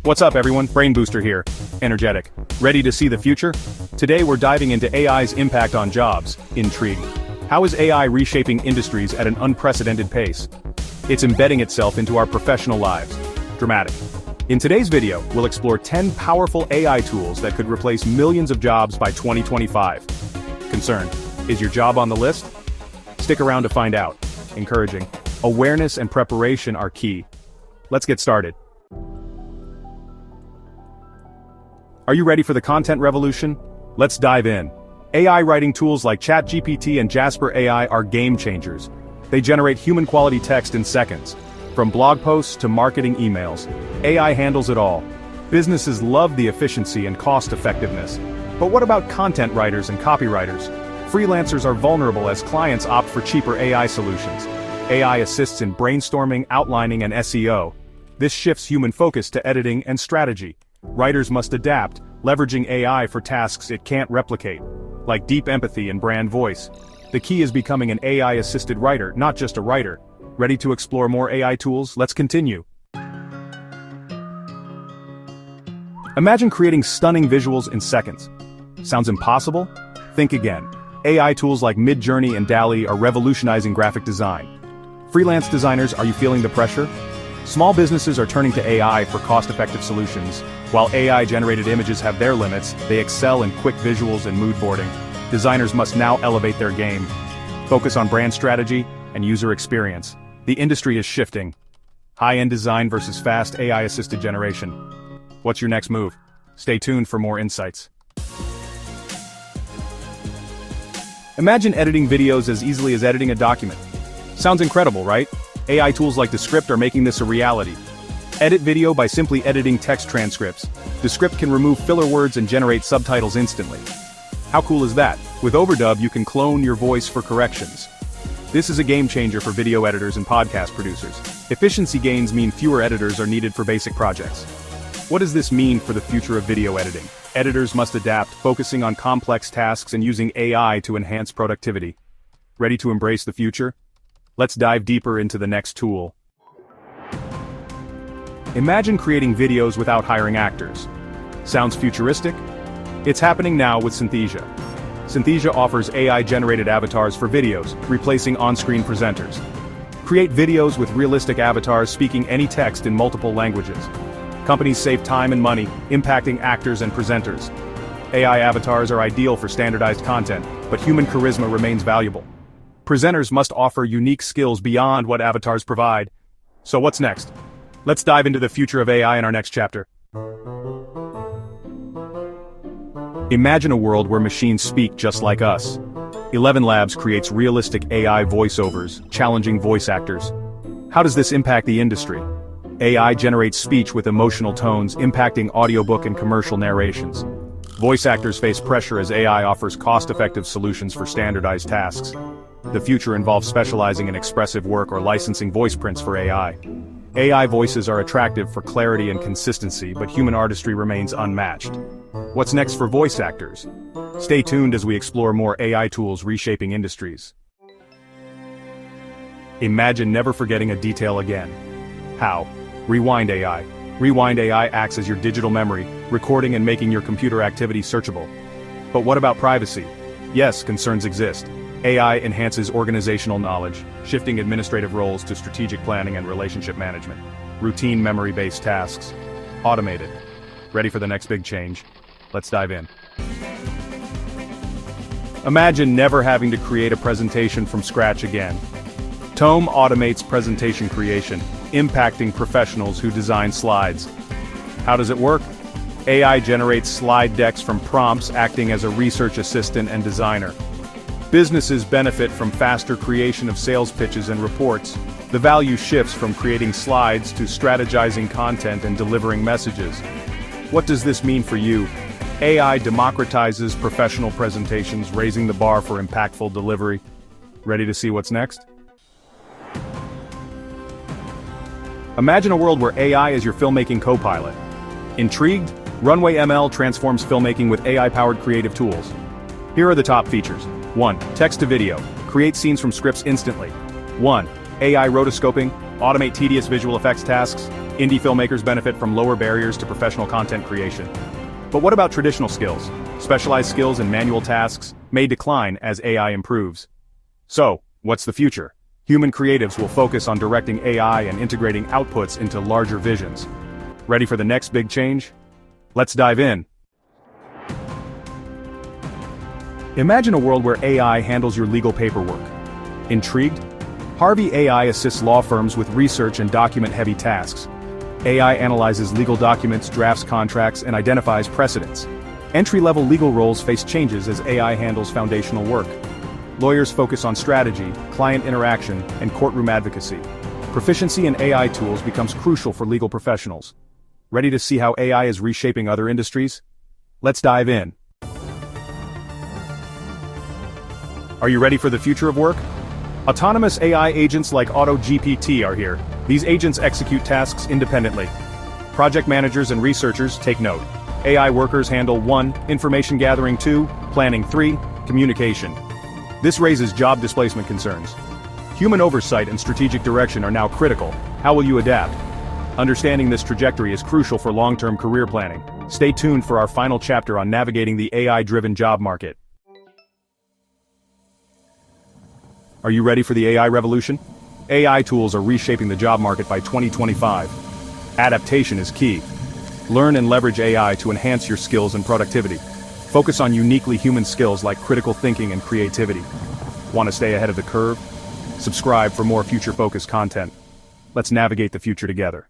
What's up everyone, Brain Booster here. Energetic. Ready to see the future? Today we're diving into AI's impact on jobs. Intrigued. How is AI reshaping industries at an unprecedented pace? It's embedding itself into our professional lives. Dramatic. In today's video, we'll explore 10 powerful AI tools that could replace millions of jobs by 2025. Concerned? Is your job on the list? Stick around to find out. Encouraging. Awareness and preparation are key. Let's get started. Are you ready for the content revolution? Let's dive in. AI writing tools like ChatGPT and Jasper AI are game changers. They generate human-quality text in seconds. From blog posts to marketing emails, AI handles it all. Businesses love the efficiency and cost-effectiveness. But what about content writers and copywriters? Freelancers are vulnerable as clients opt for cheaper AI solutions. AI assists in brainstorming, outlining, and SEO. This shifts human focus to editing and strategy. Writers must adapt, leveraging AI for tasks it can't replicate, like deep empathy and brand voice. The key is becoming an AI-assisted writer, not just a writer. Ready to explore more AI tools? Let's continue. Imagine creating stunning visuals in seconds. Sounds impossible? Think again. AI tools like Midjourney and DALL-E are revolutionizing graphic design. Freelance designers, are you feeling the pressure? Small businesses are turning to AI for cost-effective solutions. While AI-generated images have their limits, they excel in quick visuals and mood boarding. Designers must now elevate their game. Focus on brand strategy and user experience. The industry is shifting. High-end design versus fast AI-assisted generation. What's your next move? Stay tuned for more insights. Imagine editing videos as easily as editing a document. Sounds incredible, right? AI tools like Descript are making this a reality. Edit video by simply editing text transcripts. Descript can remove filler words and generate subtitles instantly. How cool is that? With Overdub, you can clone your voice for corrections. This is a game changer for video editors and podcast producers. Efficiency gains mean fewer editors are needed for basic projects. What does this mean for the future of video editing? Editors must adapt, focusing on complex tasks and using AI to enhance productivity. Ready to embrace the future? Let's dive deeper into the next tool. Imagine creating videos without hiring actors. Sounds futuristic? It's happening now with Synthesia. Synthesia offers AI-generated avatars for videos, replacing on-screen presenters. Create videos with realistic avatars speaking any text in multiple languages. Companies save time and money, impacting actors and presenters. AI avatars are ideal for standardized content, but human charisma remains valuable. Presenters must offer unique skills beyond what avatars provide. So what's next? Let's dive into the future of AI in our next chapter. Imagine a world where machines speak just like us. 11 Labs creates realistic AI voiceovers, challenging voice actors. How does this impact the industry? AI generates speech with emotional tones, impacting audiobook and commercial narrations. Voice actors face pressure as AI offers cost-effective solutions for standardized tasks. The future involves specializing in expressive work or licensing voice prints for AI. AI voices are attractive for clarity and consistency, but human artistry remains unmatched. What's next for voice actors? Stay tuned as we explore more AI tools reshaping industries. Imagine never forgetting a detail again. How? Rewind AI. Rewind AI acts as your digital memory, recording and making your computer activity searchable. But what about privacy? Yes, concerns exist. AI enhances organizational knowledge, shifting administrative roles to strategic planning and relationship management. Routine memory-based tasks. Automated. Ready for the next big change? Let's dive in. Imagine never having to create a presentation from scratch again. Tome automates presentation creation, impacting professionals who design slides. How does it work? AI generates slide decks from prompts, acting as a research assistant and designer. Businesses benefit from faster creation of sales pitches and reports. The value shifts from creating slides to strategizing content and delivering messages. What does this mean for you? AI democratizes professional presentations, raising the bar for impactful delivery. Ready to see what's next? Imagine a world where AI is your filmmaking co-pilot. Intrigued? Runway ML transforms filmmaking with AI-powered creative tools. Here are the top features. 1. Text to video. Create scenes from scripts instantly. 1. AI rotoscoping. automate tedious visual effects tasks. Indie filmmakers benefit from lower barriers to professional content creation. But what about traditional skills? Specialized skills and manual tasks may decline as AI improves. So, what's the future? Human creatives will focus on directing AI and integrating outputs into larger visions. Ready for the next big change? Let's dive in. Imagine a world where AI handles your legal paperwork. Intrigued? Harvey AI assists law firms with research and document-heavy tasks. AI analyzes legal documents, drafts contracts, and identifies precedents. Entry-level legal roles face changes as AI handles foundational work. Lawyers focus on strategy, client interaction, and courtroom advocacy. Proficiency in AI tools becomes crucial for legal professionals. Ready to see how AI is reshaping other industries? Let's dive in. Are you ready for the future of work? Autonomous AI agents like AutoGPT are here. These agents execute tasks independently. Project managers and researchers take note. AI workers handle 1. Information gathering, 2. Planning, 3. Communication. This raises job displacement concerns. Human oversight and strategic direction are now critical. How will you adapt? Understanding this trajectory is crucial for long-term career planning. Stay tuned for our final chapter on navigating the AI-driven job market. Are you ready for the AI revolution? AI tools are reshaping the job market by 2025. Adaptation is key. Learn and leverage AI to enhance your skills and productivity. Focus on uniquely human skills like critical thinking and creativity. Want to stay ahead of the curve? Subscribe for more future-focused content. Let's navigate the future together.